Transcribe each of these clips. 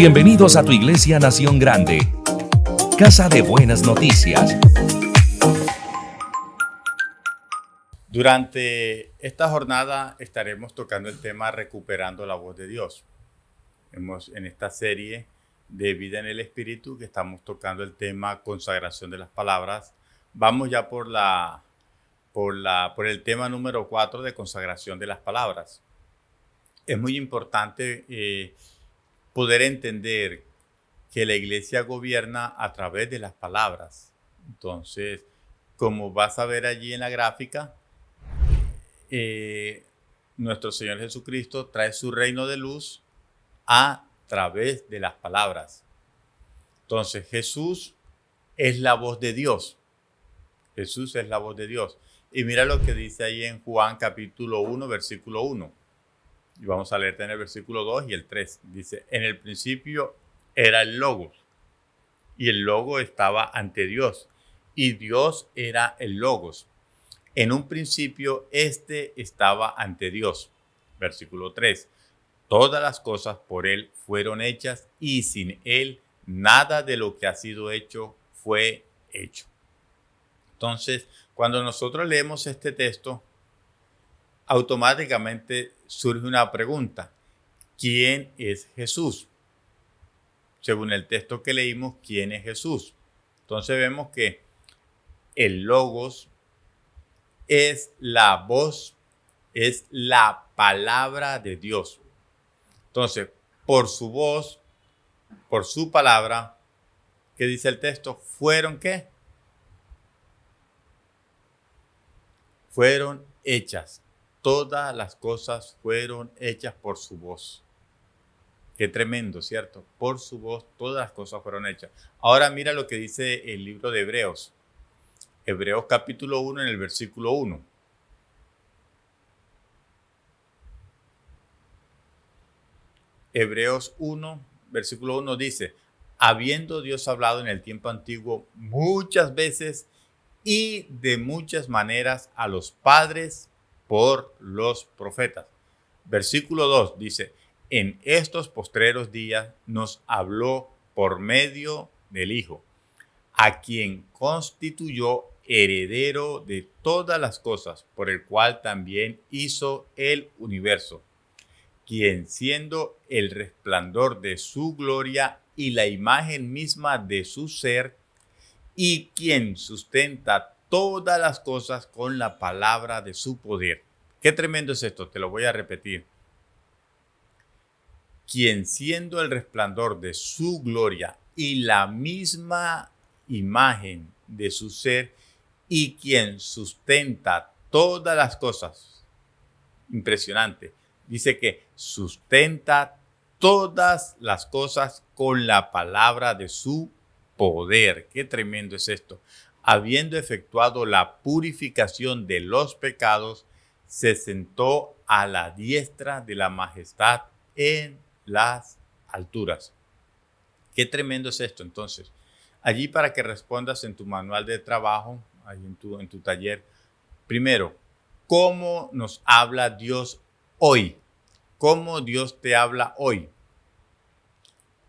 Bienvenidos a tu iglesia Nación Grande, casa de buenas noticias. Durante esta jornada estaremos tocando el tema Recuperando la voz de Dios. En esta serie de Vida en el Espíritu que estamos tocando el tema Consagración de las Palabras. Vamos ya por el tema número 4 de Consagración de las Palabras. Es muy importante poder entender que la iglesia gobierna a través de las palabras. Entonces, como vas a ver allí en la gráfica, nuestro Señor Jesucristo trae su reino de luz a través de las palabras. Entonces, Jesús es la voz de Dios. Jesús es la voz de Dios. Y mira lo que dice ahí en Juan capítulo 1, versículo 1. Y vamos a leer en el versículo 2 y el 3. Dice, en el principio era el Logos. Y el Logos estaba ante Dios. Y Dios era el Logos. En un principio, estaba ante Dios. Versículo 3. Todas las cosas por Él fueron hechas y sin Él nada de lo que ha sido hecho fue hecho. Entonces, cuando nosotros leemos este texto, automáticamente surge una pregunta. ¿Quién es Jesús? Según el texto que leímos, ¿quién es Jesús? Entonces vemos que el Logos es la voz, es la palabra de Dios. Entonces, por su voz, por su palabra, ¿qué dice el texto? ¿Fueron qué? Fueron hechas. Todas las cosas fueron hechas por su voz. Qué tremendo, ¿cierto? Por su voz todas las cosas fueron hechas. Ahora mira lo que dice el libro de Hebreos. Hebreos capítulo 1 en el versículo 1. Hebreos 1, versículo 1 dice, habiendo Dios hablado en el tiempo antiguo muchas veces y de muchas maneras a los padres por los profetas. Versículo 2 dice, en estos postreros días nos habló por medio del Hijo, a quien constituyó heredero de todas las cosas, por el cual también hizo el universo, quien siendo el resplandor de su gloria y la imagen misma de su ser, y quien sustenta todas las cosas con la palabra de su poder. Qué tremendo es esto, te lo voy a repetir. Quien siendo el resplandor de su gloria y la misma imagen de su ser, y quien sustenta todas las cosas. Impresionante. Dice que sustenta todas las cosas con la palabra de su poder. Qué tremendo es esto. Habiendo efectuado la purificación de los pecados, se sentó a la diestra de la majestad en las alturas. Qué tremendo es esto. Entonces, allí para que respondas en tu manual de trabajo, ahí en tu taller, primero, ¿cómo nos habla Dios hoy? ¿Cómo Dios te habla hoy?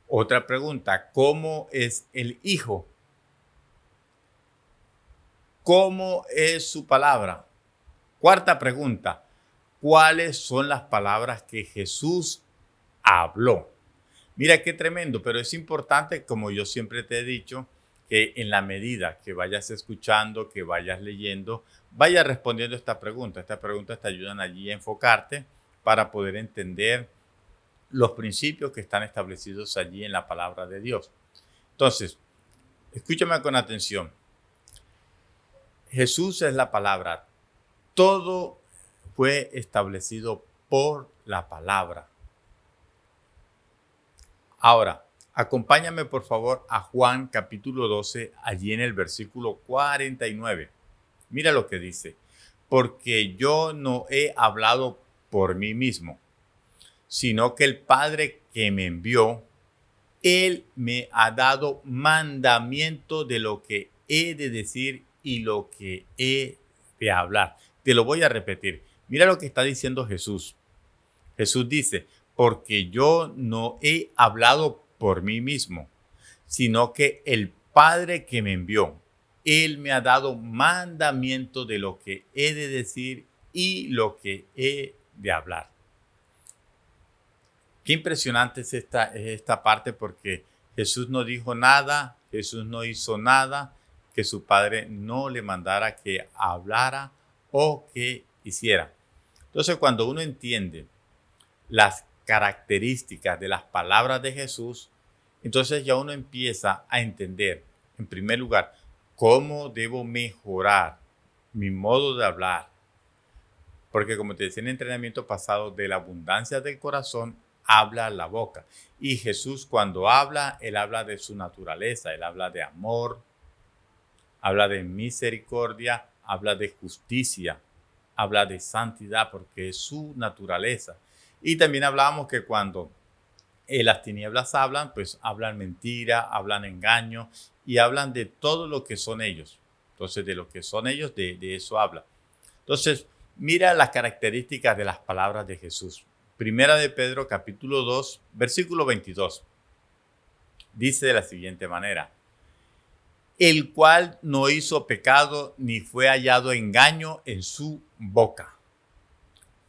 Otra pregunta, ¿cómo es el Hijo? ¿Cómo es su palabra? Cuarta pregunta, ¿cuáles son las palabras que Jesús habló? Mira qué tremendo, pero es importante, como yo siempre te he dicho, que en la medida que vayas escuchando, que vayas leyendo, vayas respondiendo esta pregunta. Estas preguntas te ayudan allí a enfocarte para poder entender los principios que están establecidos allí en la palabra de Dios. Entonces, escúchame con atención. Jesús es la palabra. Todo fue establecido por la palabra. Ahora, acompáñame por favor a Juan capítulo 12, allí en el versículo 49. Mira lo que dice. Porque yo no he hablado por mí mismo, sino que el Padre que me envió, Él me ha dado mandamiento de lo que he de decir y lo que he de hablar. Te lo voy a repetir. Mira lo que está diciendo Jesús. Jesús dice, porque yo no he hablado por mí mismo, sino que el Padre que me envió, Él me ha dado mandamiento de lo que he de decir y lo que he de hablar. Qué impresionante es esta parte, porque Jesús no dijo nada, Jesús no hizo nada que su Padre no le mandara que hablara o que hiciera. Entonces, cuando uno entiende las características de las palabras de Jesús, entonces ya uno empieza a entender, en primer lugar, cómo debo mejorar mi modo de hablar. Porque como te decía en el entrenamiento pasado, de la abundancia del corazón habla la boca. Y Jesús, cuando habla, Él habla de su naturaleza, Él habla de amor, habla de misericordia, habla de justicia, habla de santidad, porque es su naturaleza. Y también hablábamos que cuando las tinieblas hablan, pues hablan mentira, hablan engaño y hablan de todo lo que son ellos. Entonces, de lo que son ellos, de eso habla. Entonces, mira las características de las palabras de Jesús. Primera de Pedro, capítulo 2, versículo 22. Dice de la siguiente manera: el cual no hizo pecado ni fue hallado engaño en su boca.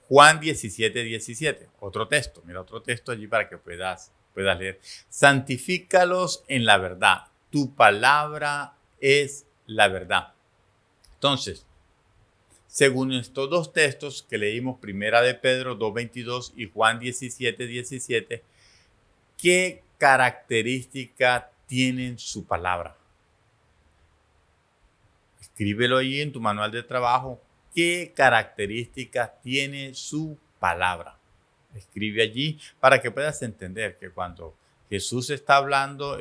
Juan 17, 17. Otro texto. Mira otro texto allí para que puedas leer. Santifícalos en la verdad. Tu palabra es la verdad. Entonces, según estos dos textos que leímos, Primera de Pedro 2:22 y Juan 17:17, ¿qué característica tienen su palabra? Escríbelo ahí en tu manual de trabajo. ¿Qué características tiene su palabra? Escribe allí para que puedas entender que cuando Jesús está hablando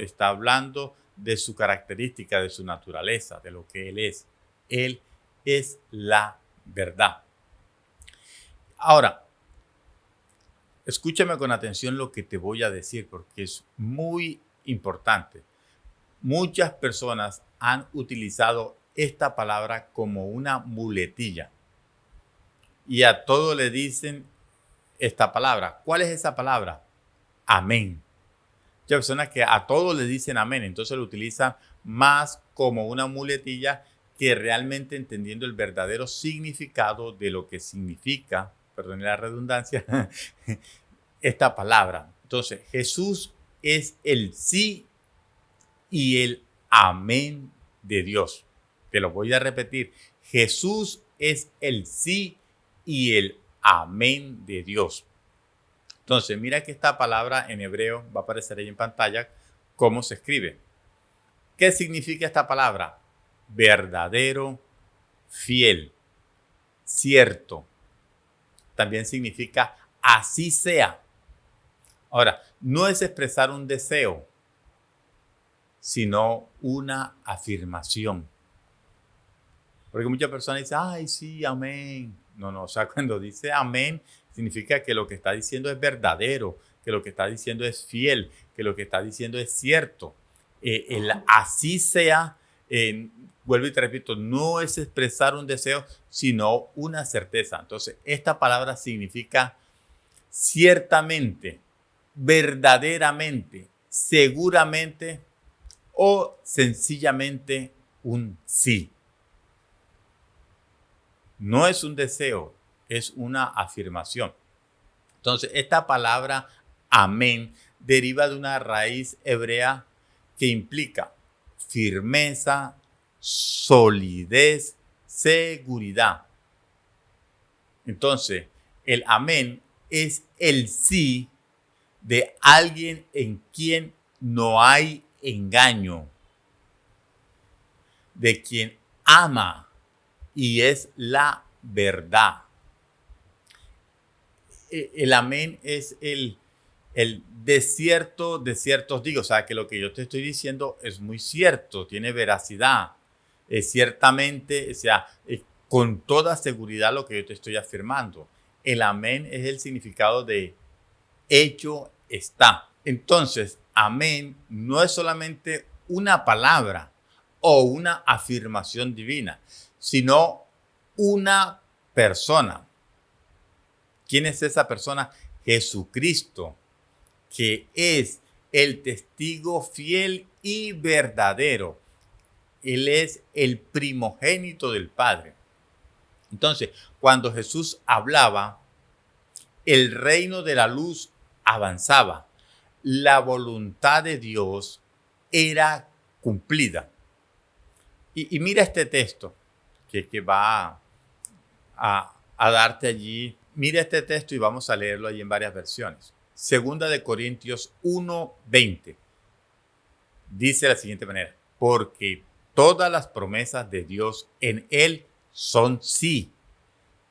de su característica, de su naturaleza, de lo que Él es. Él es la verdad. Ahora, escúchame con atención lo que te voy a decir, porque es muy importante. Muchas personas han utilizado esta palabra como una muletilla y a todo le dicen esta palabra. ¿Cuál es esa palabra? Amén. Hay personas que a todo le dicen amén, entonces lo utilizan más como una muletilla que realmente entendiendo el verdadero significado de lo que significa, perdón la redundancia, esta palabra. Entonces, Jesús es el sí y el amén de Dios. Te lo voy a repetir. Jesús es el sí y el amén de Dios. Entonces, mira que esta palabra en hebreo va a aparecer ahí en pantalla cómo se escribe. ¿Qué significa esta palabra? Verdadero, fiel, cierto. También significa así sea. Ahora, no es expresar un deseo, sino una afirmación. Porque muchas personas dicen, ay, sí, amén. No, o sea, cuando dice amén, significa que lo que está diciendo es verdadero, que lo que está diciendo es fiel, que lo que está diciendo es cierto. El así sea, vuelvo y te repito, no es expresar un deseo, sino una certeza. Entonces, esta palabra significa ciertamente, verdaderamente, seguramente o sencillamente un sí. No es un deseo, es una afirmación. Entonces, esta palabra amén deriva de una raíz hebrea que implica firmeza, solidez, seguridad. Entonces, el amén es el sí de alguien en quien no hay engaño, de quien ama y es la verdad. El amén es el de ciertos digo, o sea, que lo que yo te estoy diciendo es muy cierto, tiene veracidad. Ciertamente, o sea, con toda seguridad lo que yo te estoy afirmando. El amén es el significado de hecho está. Entonces, amén no es solamente una palabra o una afirmación divina, sino una persona. ¿Quién es esa persona? Jesucristo, que es el testigo fiel y verdadero. Él es el primogénito del Padre. Entonces, cuando Jesús hablaba, el reino de la luz avanzaba. La voluntad de Dios era cumplida. Y mira este texto que va a darte allí. Mira este texto y vamos a leerlo allí en varias versiones. Segunda de Corintios 1:20. Dice de la siguiente manera: porque todas las promesas de Dios en Él son sí.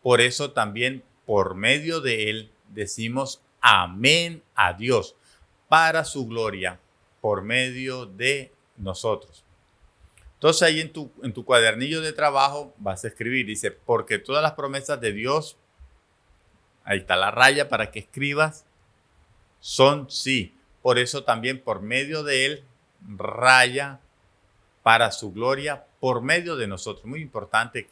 Por eso también por medio de Él decimos amén a Dios para su gloria por medio de nosotros. Entonces ahí en tu cuadernillo de trabajo vas a escribir, dice, porque todas las promesas de Dios, ahí está la raya para que escribas, son sí. Por eso también por medio de Él, raya, para su gloria, por medio de nosotros. Muy importante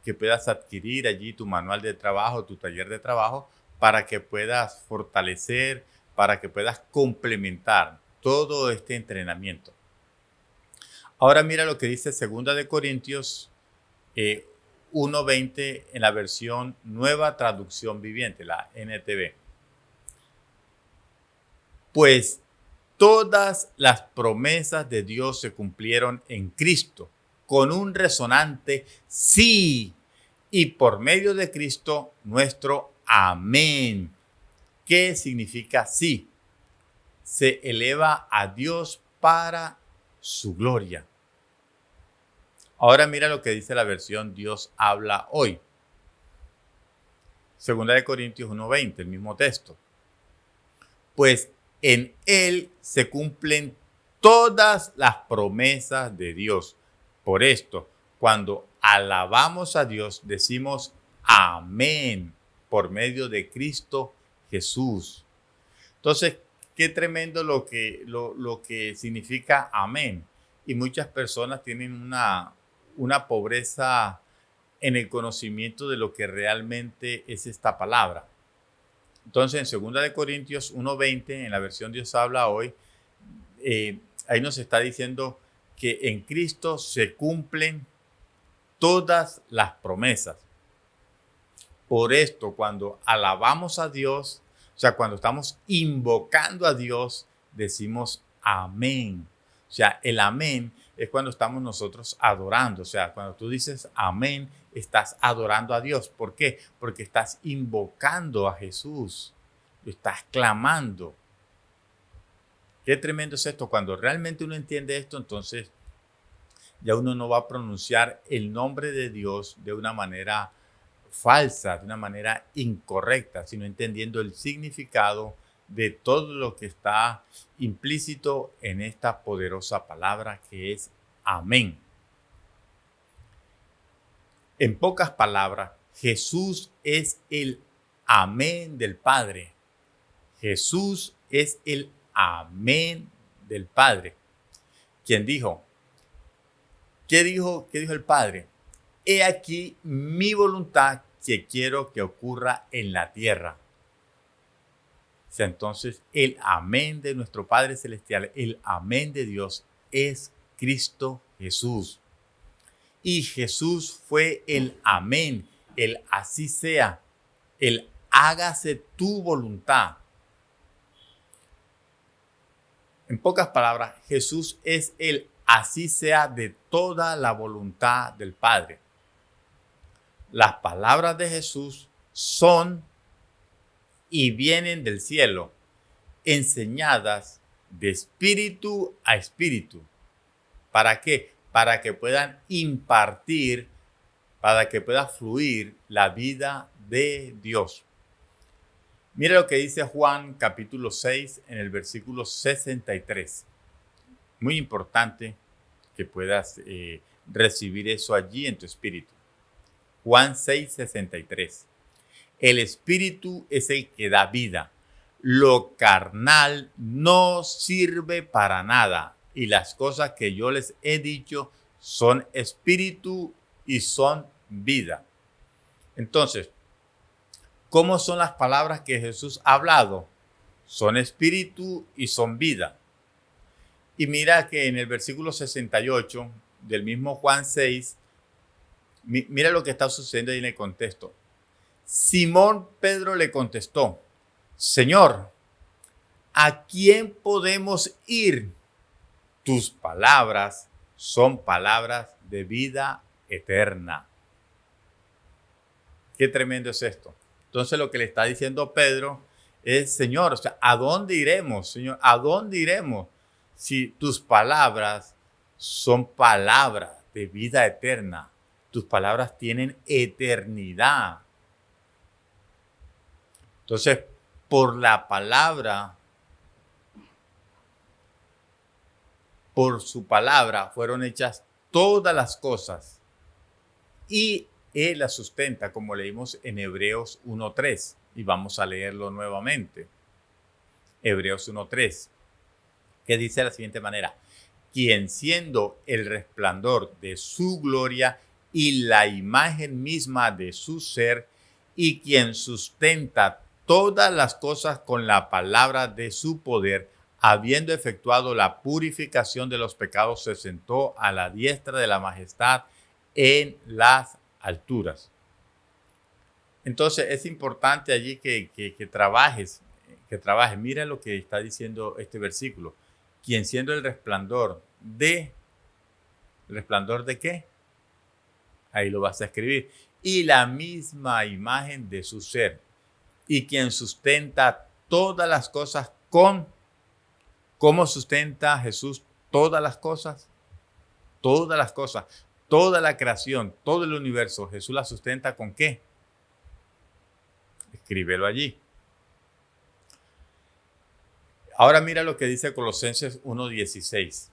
que puedas adquirir allí tu manual de trabajo, tu taller de trabajo, para que puedas fortalecer, para que puedas complementar todo este entrenamiento. Ahora mira lo que dice 2 de Corintios 1:20 en la versión Nueva Traducción Viviente, la NTV. Pues todas las promesas de Dios se cumplieron en Cristo con un resonante sí, y por medio de Cristo nuestro amén. ¿Qué significa sí? Se eleva a Dios para su gloria. Ahora mira lo que dice la versión Dios habla hoy. 2 de Corintios 1:20, el mismo texto. Pues en Él se cumplen todas las promesas de Dios. Por esto, cuando alabamos a Dios, decimos amén por medio de Cristo Jesús. Entonces, qué tremendo lo que significa amén. Y muchas personas tienen una pobreza en el conocimiento de lo que realmente es esta palabra. Entonces, en 2 de Corintios 1:20, en la versión Dios habla hoy, ahí nos está diciendo que en Cristo se cumplen todas las promesas. Por esto, cuando alabamos a Dios, o sea, cuando estamos invocando a Dios, decimos amén. O sea, el amén es cuando estamos nosotros adorando. O sea, cuando tú dices amén, estás adorando a Dios. ¿Por qué? Porque estás invocando a Jesús. Lo estás clamando. Qué tremendo es esto. Cuando realmente uno entiende esto, entonces ya uno no va a pronunciar el nombre de Dios de una manera falsa, de una manera incorrecta, sino entendiendo el significado de todo lo que está implícito en esta poderosa palabra que es amén. En pocas palabras, Jesús es el amén del Padre. Jesús es el amén del Padre. ¿Quién dijo? ¿Qué dijo el Padre? He aquí mi voluntad que quiero que ocurra en la tierra. O sea, entonces el amén de nuestro Padre Celestial, el amén de Dios es Cristo Jesús. Y Jesús fue el amén, el así sea, el hágase tu voluntad. En pocas palabras, Jesús es el así sea de toda la voluntad del Padre. Las palabras de Jesús son y vienen del cielo, enseñadas de espíritu a espíritu. ¿Para qué? Para que puedan impartir, para que pueda fluir la vida de Dios. Mira lo que dice Juan capítulo 6 en el versículo 63. Muy importante que puedas recibir eso allí en tu espíritu. Juan 6:63. El espíritu es el que da vida. Lo carnal no sirve para nada. Y las cosas que yo les he dicho son espíritu y son vida. Entonces, ¿cómo son las palabras que Jesús ha hablado? Son espíritu y son vida. Y mira que en el versículo 68 del mismo Juan 6, mira lo que está sucediendo ahí en el contexto. Simón Pedro le contestó, Señor, ¿a quién podemos ir? Tus palabras son palabras de vida eterna. Qué tremendo es esto. Entonces lo que le está diciendo Pedro es, Señor, o sea, ¿a dónde iremos, Señor? ¿A dónde iremos si tus palabras son palabras de vida eterna? Tus palabras tienen eternidad. Entonces, por la palabra, por su palabra fueron hechas todas las cosas y Él las sustenta, como leímos en Hebreos 1:3, y vamos a leerlo nuevamente. Hebreos 1:3, que dice de la siguiente manera, quien siendo el resplandor de su gloria y la imagen misma de su ser, y quien sustenta todas las cosas con la palabra de su poder, habiendo efectuado la purificación de los pecados, se sentó a la diestra de la majestad en las alturas. Entonces es importante allí que trabajes, Mira lo que está diciendo este versículo. Quien siendo el resplandor de qué? Ahí lo vas a escribir. Y la misma imagen de su ser. Y quien sustenta todas las cosas con, ¿cómo sustenta Jesús todas las cosas? Todas las cosas, toda la creación, todo el universo, Jesús la sustenta ¿con qué? Escríbelo allí. Ahora mira lo que dice Colosenses 1:16.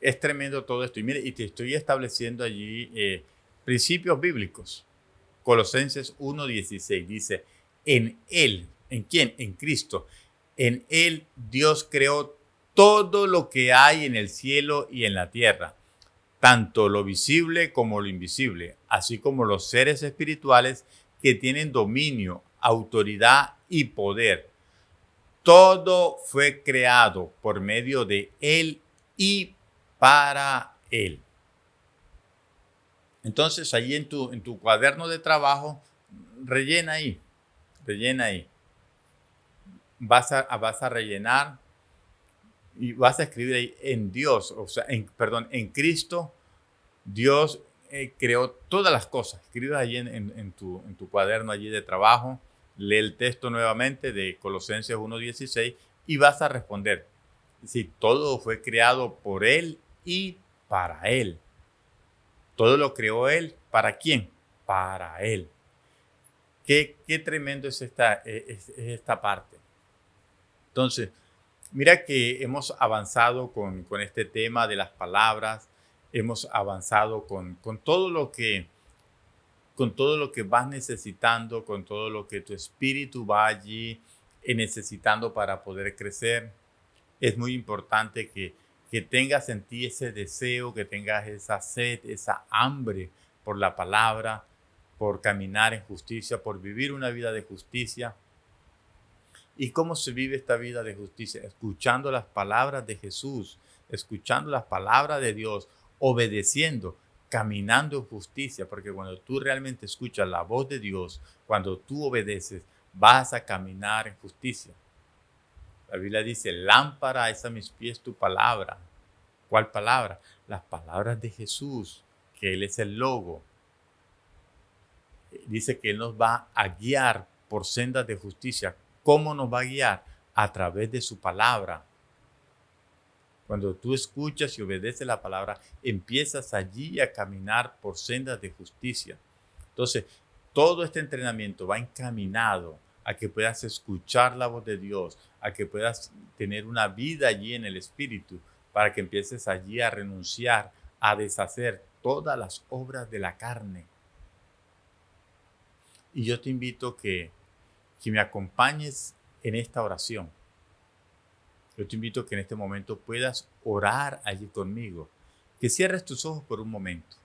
Es tremendo todo esto. Y mire, y te estoy estableciendo allí principios bíblicos. Colosenses 1:16 dice, en Él, ¿en quién? En Cristo. En Él Dios creó todo lo que hay en el cielo y en la tierra, tanto lo visible como lo invisible, así como los seres espirituales que tienen dominio, autoridad y poder. Todo fue creado por medio de Él y para Él. Entonces, ahí en tu cuaderno de trabajo, rellena ahí. Vas a rellenar y vas a escribir ahí en Dios, o sea, en Cristo, Dios creó todas las cosas. Escribe ahí en tu cuaderno allí de trabajo, lee el texto nuevamente de Colosenses 1:16 y vas a responder. Si todo fue creado por Él y para Él. Todo lo creó Él. ¿Para quién? Para Él. Qué tremendo es esta parte. Entonces, mira que hemos avanzado con este tema de las palabras, hemos avanzado con todo lo que vas necesitando, con todo lo que tu espíritu va allí necesitando para poder crecer. Es muy importante que tengas en ti ese deseo, que tengas esa sed, esa hambre por la palabra, por caminar en justicia, por vivir una vida de justicia. ¿Y cómo se vive esta vida de justicia? Escuchando las palabras de Jesús, escuchando las palabras de Dios, obedeciendo, caminando en justicia, porque cuando tú realmente escuchas la voz de Dios, cuando tú obedeces, vas a caminar en justicia. La Biblia dice, lámpara es a mis pies tu palabra. ¿Cuál palabra? Las palabras de Jesús, que Él es el logo. Dice que Él nos va a guiar por sendas de justicia. ¿Cómo nos va a guiar? A través de su palabra. Cuando tú escuchas y obedeces la palabra, empiezas allí a caminar por sendas de justicia. Entonces, todo este entrenamiento va encaminado a que puedas escuchar la voz de Dios, a que puedas tener una vida allí en el Espíritu, para que empieces allí a renunciar, a deshacer todas las obras de la carne. Y yo te invito que me acompañes en esta oración. Yo te invito que en este momento puedas orar allí conmigo, que cierres tus ojos por un momento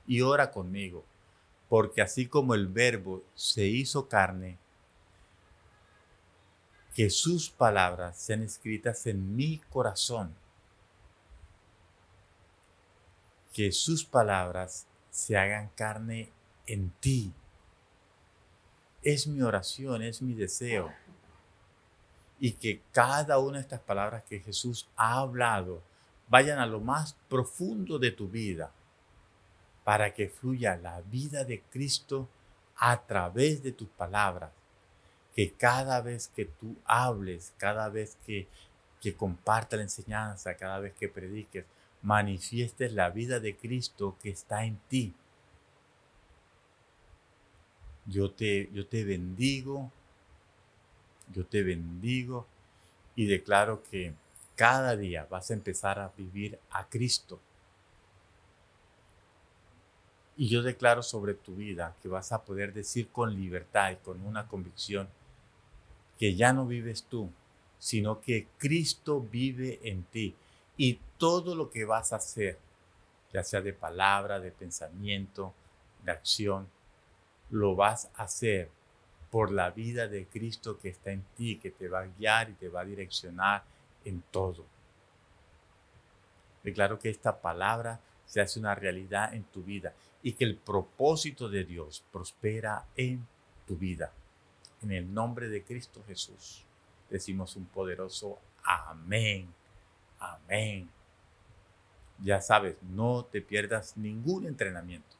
y ora conmigo, porque así como el Verbo se hizo carne, que sus palabras sean escritas en mi corazón. que sus palabras se hagan carne en ti. Es mi oración, es mi deseo. Y que cada una de estas palabras que Jesús ha hablado vayan a lo más profundo de tu vida, para que fluya la vida de Cristo a través de tus palabras. Que cada vez que tú hables, cada vez que compartas la enseñanza, cada vez que prediques, manifiestes la vida de Cristo que está en ti. Yo te bendigo, y declaro que cada día vas a empezar a vivir a Cristo. Y yo declaro sobre tu vida que vas a poder decir con libertad y con una convicción que ya no vives tú, sino que Cristo vive en ti. Y todo lo que vas a hacer, ya sea de palabra, de pensamiento, de acción, lo vas a hacer por la vida de Cristo que está en ti, que te va a guiar y te va a direccionar en todo. Declaro que esta palabra se hace una realidad en tu vida y que el propósito de Dios prospera en tu vida. En el nombre de Cristo Jesús, decimos un poderoso amén, amén. Ya sabes, no te pierdas ningún entrenamiento.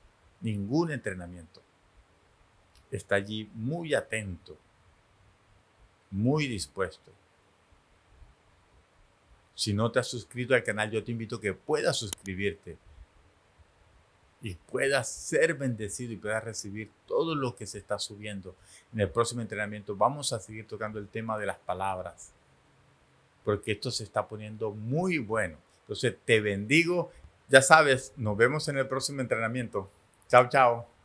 Está allí muy atento, muy dispuesto. Si no te has suscrito al canal, yo te invito a que puedas suscribirte y puedas ser bendecido y puedas recibir todo lo que se está subiendo. En el próximo entrenamiento vamos a seguir tocando el tema de las palabras, porque esto se está poniendo muy bueno. Entonces te bendigo. Ya sabes, nos vemos en el próximo entrenamiento. Chao, chao.